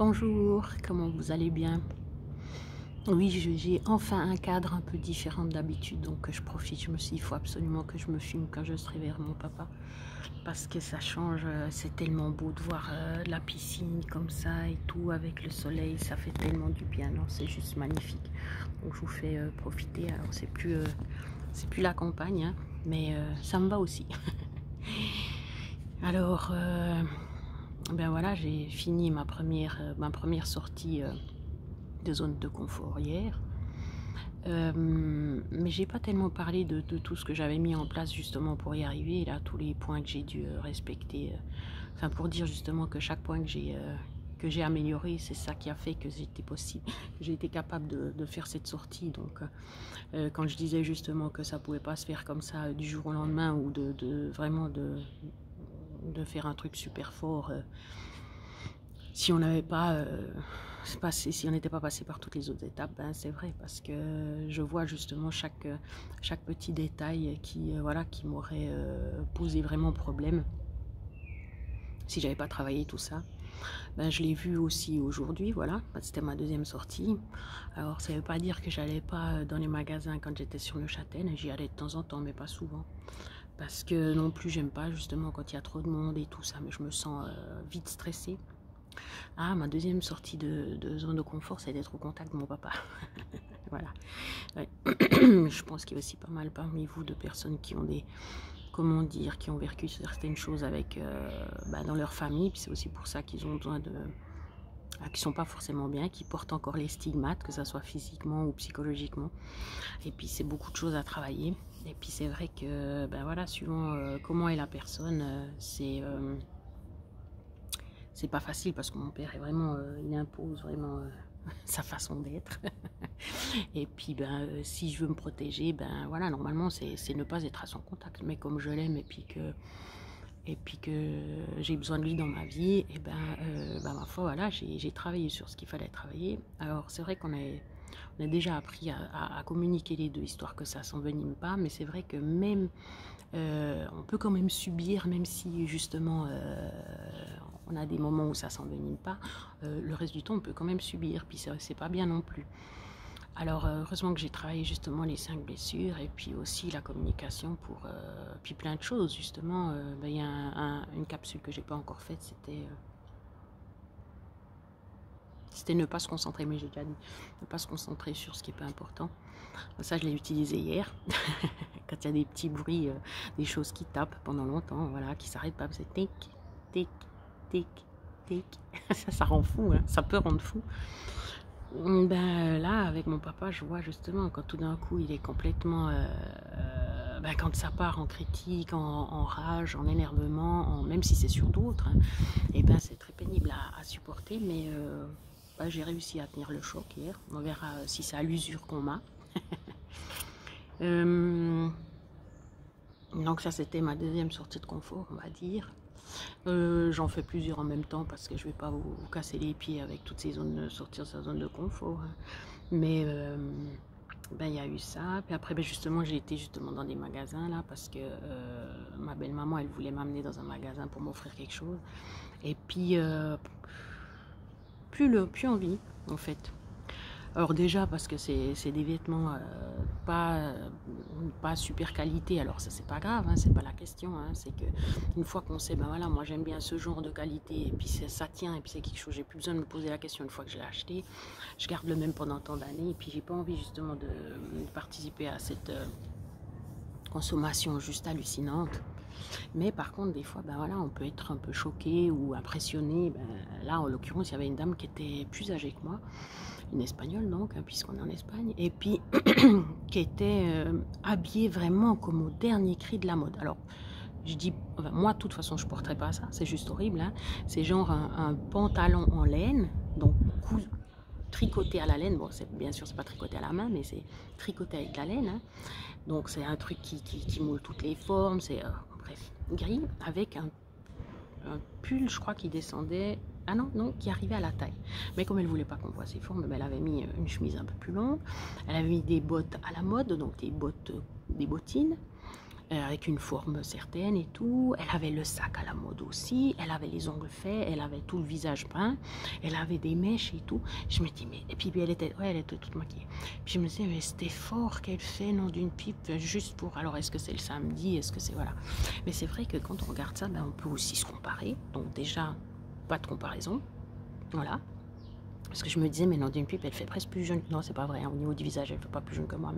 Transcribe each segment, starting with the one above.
Bonjour, comment vous allez bien? Oui, j'ai enfin un cadre un peu différent d'habitude, donc je profite. Je me suis dit, il faut absolument que je me filme quand je serai vers mon papa, parce que ça change. C'est tellement beau de voir la piscine comme ça et tout, avec le soleil, ça fait tellement du bien. Non, c'est juste magnifique. Donc je vous fais profiter. Alors c'est plus la campagne, hein, mais ça me va aussi. Alors, ben voilà, j'ai fini ma première sortie de zone de confort hier. Mais j'ai pas tellement parlé de tout ce que j'avais mis en place justement pour y arriver, là, tous les points que j'ai dû respecter. Enfin, pour dire justement que chaque point que j'ai amélioré, c'est ça qui a fait que j'ai été capable de faire cette sortie. Donc, quand je disais justement que ça pouvait pas se faire comme ça du jour au lendemain ou vraiment de faire un truc super fort si on n'avait pas si on n'était pas passé par toutes les autres étapes, ben c'est vrai, parce que je vois justement chaque petit détail qui m'aurait posé vraiment problème si j'avais pas travaillé tout ça. Ben, je l'ai vu aussi aujourd'hui, voilà, c'était ma deuxième sortie. Alors ça veut pas dire que j'allais pas dans les magasins quand j'étais sur le Châtaignes, j'y allais de temps en temps, mais pas souvent. Parce que non plus, j'aime pas justement quand il y a trop de monde et tout ça, mais je me sens vite stressée. Ah, ma deuxième sortie de zone de confort, c'est d'être au contact de mon papa. Voilà. Ouais. Je pense qu'il y a aussi pas mal parmi vous de personnes qui ont comment dire, qui ont vécu certaines choses avec, dans leur famille. Puis c'est aussi pour ça qu'ils ont besoin qui sont pas forcément bien, qui portent encore les stigmates, que ce soit physiquement ou psychologiquement. Et puis c'est beaucoup de choses à travailler. Et puis c'est vrai que, ben voilà, suivant comment est la personne, c'est pas facile parce que mon père est vraiment, il impose vraiment sa façon d'être. Et puis si je veux me protéger, ben voilà, normalement c'est ne pas être à son contact. Mais comme je l'aime et puis que j'ai besoin de lui dans ma vie, et ma foi, voilà, j'ai travaillé sur ce qu'il fallait travailler. Alors c'est vrai on a déjà appris à communiquer les deux, histoire que ça s'envenime pas, mais c'est vrai que même on peut quand même subir, même si justement on a des moments où ça s'envenime pas, le reste du temps on peut quand même subir, puis c'est pas bien non plus. Alors heureusement que j'ai travaillé justement les 5 blessures et puis aussi la communication puis plein de choses justement. Il y a une capsule que j'ai pas encore faite, c'était ne pas se concentrer, mais j'ai déjà dit, ne pas se concentrer sur ce qui est pas important. Ça, je l'ai utilisé hier. Quand il y a des petits bruits, des choses qui tapent pendant longtemps, voilà, qui s'arrêtent pas, c'est tic, tic, tic, tic. Ça rend fou, hein, ça peut rendre fou. Ben là, avec mon papa, je vois justement quand tout d'un coup il est complètement, quand ça part en critique, en rage, en énervement, même si c'est sur d'autres, hein, et ben c'est très pénible à supporter, mais j'ai réussi à tenir le choc hier. On verra si c'est à l'usure qu'on m'a. Donc ça, c'était ma deuxième sortie de confort, on va dire. J'en fais plusieurs en même temps parce que je vais pas vous casser les pieds avec toutes ces zones, sortir de sa zone de confort, hein. Mais il y a eu ça. Puis après, justement, j'ai été justement dans des magasins là parce que ma belle-maman, elle voulait m'amener dans un magasin pour m'offrir quelque chose. Et puis, plus envie, en fait. Alors déjà parce que c'est des vêtements pas super qualité, alors ça c'est pas grave, hein, c'est pas la question, hein, c'est que une fois qu'on sait, ben voilà, moi j'aime bien ce genre de qualité, et puis ça tient, et puis c'est quelque chose, j'ai plus besoin de me poser la question une fois que je l'ai acheté, je garde le même pendant tant d'années, et puis j'ai pas envie justement de participer à cette consommation juste hallucinante. Mais par contre, des fois, on peut être un peu choqué ou impressionné. Là, en l'occurrence, il y avait une dame qui était plus âgée que moi, une Espagnole donc, hein, puisqu'on est en Espagne, et puis qui était habillée vraiment comme au dernier cri de la mode. Alors, je dis, moi, de toute façon, je ne porterai pas ça, c'est juste horrible, hein. C'est genre un pantalon en laine, donc tricoté à la laine. Bon, bien sûr, c'est pas tricoté à la main, mais c'est tricoté avec de la laine, hein. Donc, c'est un truc qui moule toutes les formes, c'est bref, gris, avec un pull, je crois, qui descendait. Ah non, qui arrivait à la taille. Mais comme elle voulait pas qu'on voit ses formes, elle avait mis une chemise un peu plus longue. Elle avait mis des bottes à la mode, donc des bottines. avec une forme certaine et tout. Elle avait le sac à la mode aussi, elle avait les ongles faits, elle avait tout le visage peint, elle avait des mèches et tout. Je me dis, mais... Et puis elle était toute maquillée. Puis je me disais, mais cet effort qu'elle fait, non, d'une pipe, juste pour... Alors, est-ce que c'est le samedi? Est-ce que c'est... Voilà. Mais c'est vrai que quand on regarde ça, ben, on peut aussi se comparer. Donc déjà, pas de comparaison. Voilà. Parce que je me disais, mais Nandine Pipe, elle fait presque plus jeune. Non, c'est pas vrai, hein, au niveau du visage, elle fait pas plus jeune que moi.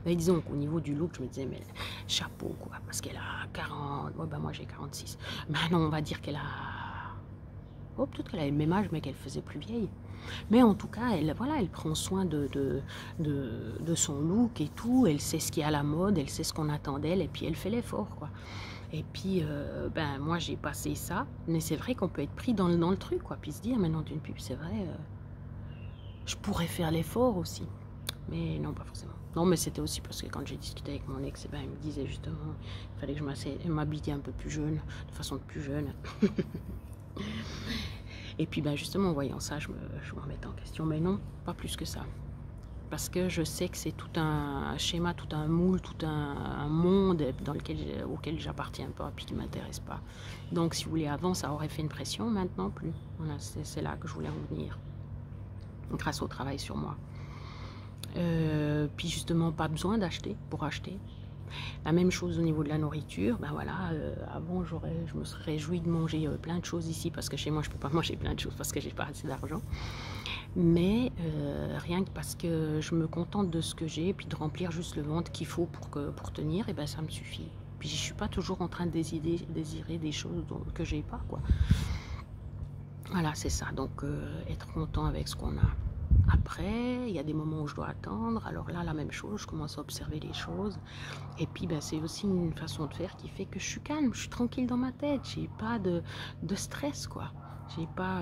Mais disons qu'au niveau du look, je me disais, mais chapeau, quoi. Parce qu'elle a 40. Ouais, bah, moi, j'ai 46. Maintenant, on va dire qu'elle a. Oh, peut-être qu'elle avait le même âge, mais qu'elle faisait plus vieille. Mais en tout cas, elle, voilà, elle prend soin de son look et tout. Elle sait ce qui est à la mode, elle sait ce qu'on attend d'elle, et puis elle fait l'effort, quoi. Et puis, ben, moi, j'ai passé ça. Mais c'est vrai qu'on peut être pris dans le truc, quoi. Puis se dire, maintenant, d'une pub, c'est vrai. Je pourrais faire l'effort aussi. Mais non, pas forcément. Non, mais c'était aussi parce que quand j'ai discuté avec mon ex, eh ben, il me disait justement il fallait que je m'habille un peu plus jeune, de façon plus jeune. Et puis ben, justement, en voyant ça, je me remettais en question. Mais non, pas plus que ça. Parce que je sais que c'est tout un schéma, tout un moule, tout un monde auquel j'appartiens pas, puis qui ne m'intéresse pas. Donc, si vous voulez, avant, ça aurait fait une pression, maintenant plus. Voilà, c'est là que je voulais en venir. Grâce au travail sur moi. Puis justement, pas besoin d'acheter pour acheter. La même chose au niveau de la nourriture. Ben voilà, avant, je me serais réjouie de manger plein de choses ici, parce que chez moi, je peux pas manger plein de choses parce que j'ai pas assez d'argent. Mais rien que parce que je me contente de ce que j'ai, puis de remplir juste le ventre qu'il faut pour tenir, et ben ça me suffit. Puis je suis pas toujours en train de désirer des choses que j'ai pas, quoi. Voilà, c'est ça. Donc, être content avec ce qu'on a. Après, il y a des moments où je dois attendre. Alors là, la même chose, je commence à observer les choses. Et puis, ben, c'est aussi une façon de faire qui fait que je suis calme, je suis tranquille dans ma tête. J'ai pas de stress, quoi. J'ai pas...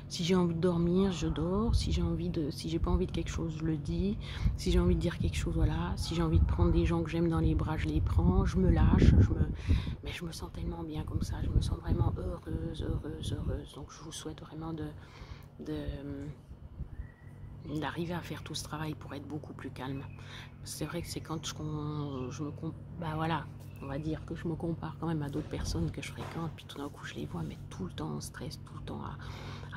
si j'ai envie de dormir, je dors. Si j'ai pas envie de quelque chose, je le dis. Si j'ai envie de dire quelque chose, voilà. Si j'ai envie de prendre des gens que j'aime dans les bras, je les prends. Je me lâche. Mais je me sens tellement bien comme ça. Je me sens vraiment heureuse. Donc, je vous souhaite vraiment d'arriver à faire tout ce travail pour être beaucoup plus calme. C'est vrai que c'est quand bah voilà, on va dire que je me compare quand même à d'autres personnes que je fréquente, puis tout d'un coup je les vois, mais tout le temps en stress, tout le temps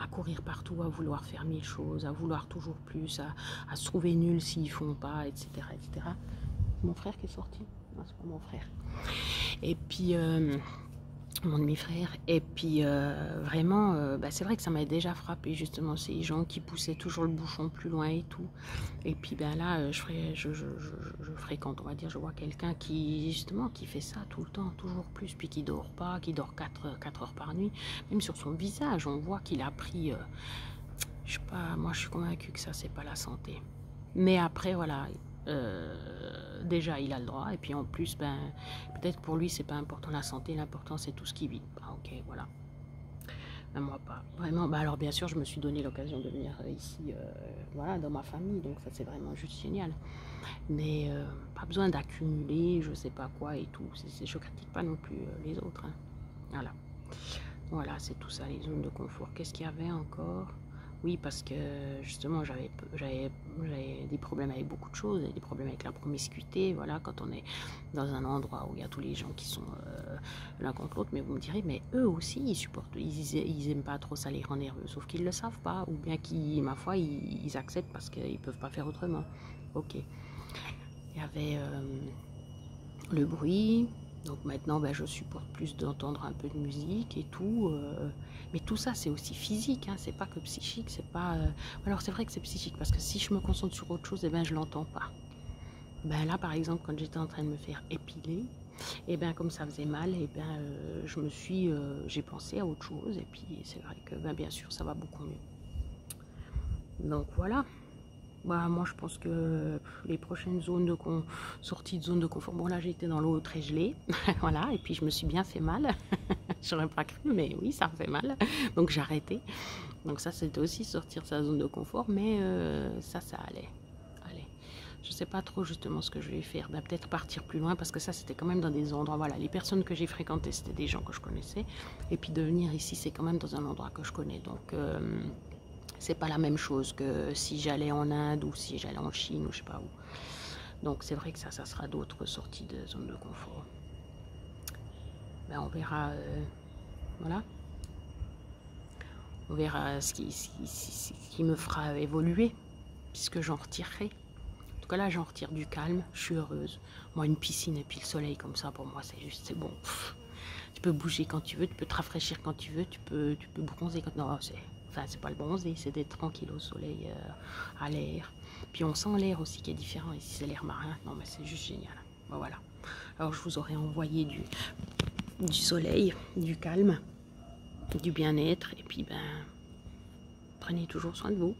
à courir partout, à vouloir faire mille choses, à vouloir toujours plus, à se trouver nul s'ils font pas, etc., etc. Mon frère qui est sorti? Non, c'est pas mon frère. Et puis... mon demi-frère, et puis vraiment, bah, c'est vrai que ça m'a déjà frappé justement ces gens qui poussaient toujours le bouchon plus loin et tout. Et puis ben là, je fréquente, on va dire, je vois quelqu'un qui justement qui fait ça tout le temps, toujours plus, puis qui dort pas, qui dort 4 heures par nuit. Même sur son visage, on voit qu'il a pris, je sais pas, moi je suis convaincue que ça c'est pas la santé. Mais après voilà. Déjà il a le droit, et puis en plus ben peut-être pour lui c'est pas important la santé, l'important c'est tout ce qu'il vit. Ah, ok, voilà. Ben, moi pas vraiment. Ben, alors bien sûr je me suis donné l'occasion de venir ici, voilà, dans ma famille, donc ça c'est vraiment juste génial. Mais pas besoin d'accumuler je sais pas quoi et tout. Je critique pas non plus les autres, hein. Voilà, c'est tout ça, les zones de confort. Qu'est-ce qu'il y avait encore? Oui, parce que justement, j'avais des problèmes avec beaucoup de choses, des problèmes avec la promiscuité, voilà, quand on est dans un endroit où il y a tous les gens qui sont l'un contre l'autre, mais vous me direz, mais eux aussi, ils aiment pas trop ça les rend nerveux, sauf qu'ils le savent pas, ou bien qu'ils, ma foi, ils acceptent parce qu'ils peuvent pas faire autrement. Ok. Il y avait le bruit. Donc maintenant, ben, je supporte plus d'entendre un peu de musique et tout. Mais tout ça, c'est aussi physique, hein, c'est pas que psychique. C'est pas. Alors c'est vrai que c'est psychique parce que si je me concentre sur autre chose, eh ben je l'entends pas. Ben là, par exemple, quand j'étais en train de me faire épiler, et ben comme ça faisait mal, et ben j'ai pensé à autre chose. Et puis c'est vrai que, ben, bien sûr, ça va beaucoup mieux. Donc voilà. Bah, moi, je pense que les prochaines sorties de zone de confort, bon là j'étais dans l'eau très gelée, voilà, et puis je me suis bien fait mal, j'aurais pas cru, mais oui, ça fait mal, donc j'ai arrêté. Donc ça, c'était aussi sortir de sa zone de confort, mais ça allait. Je sais pas trop justement ce que je vais faire, bah, peut-être partir plus loin, parce que ça, c'était quand même dans des endroits, voilà, les personnes que j'ai fréquentées, c'était des gens que je connaissais, et puis de venir ici, c'est quand même dans un endroit que je connais, donc... c'est pas la même chose que si j'allais en Inde ou si j'allais en Chine ou je sais pas où. Donc c'est vrai que ça sera d'autres sorties de zone de confort. Ben, on verra, voilà. On verra ce qui me fera évoluer, puisque j'en retirerai. En tout cas là, j'en retire du calme, je suis heureuse. Moi, une piscine et puis le soleil comme ça, pour moi, c'est bon. Pff, tu peux bouger quand tu veux, tu peux te rafraîchir quand tu veux, tu peux bronzer quand... Non, c'est pas le bronzer, c'est d'être tranquille au soleil, à l'air. Puis on sent l'air aussi qui est différent. Ici, c'est l'air marin. Non, mais c'est juste génial. Ben, voilà. Alors, je vous aurais envoyé du soleil, du calme, du bien-être. Et puis, ben, prenez toujours soin de vous.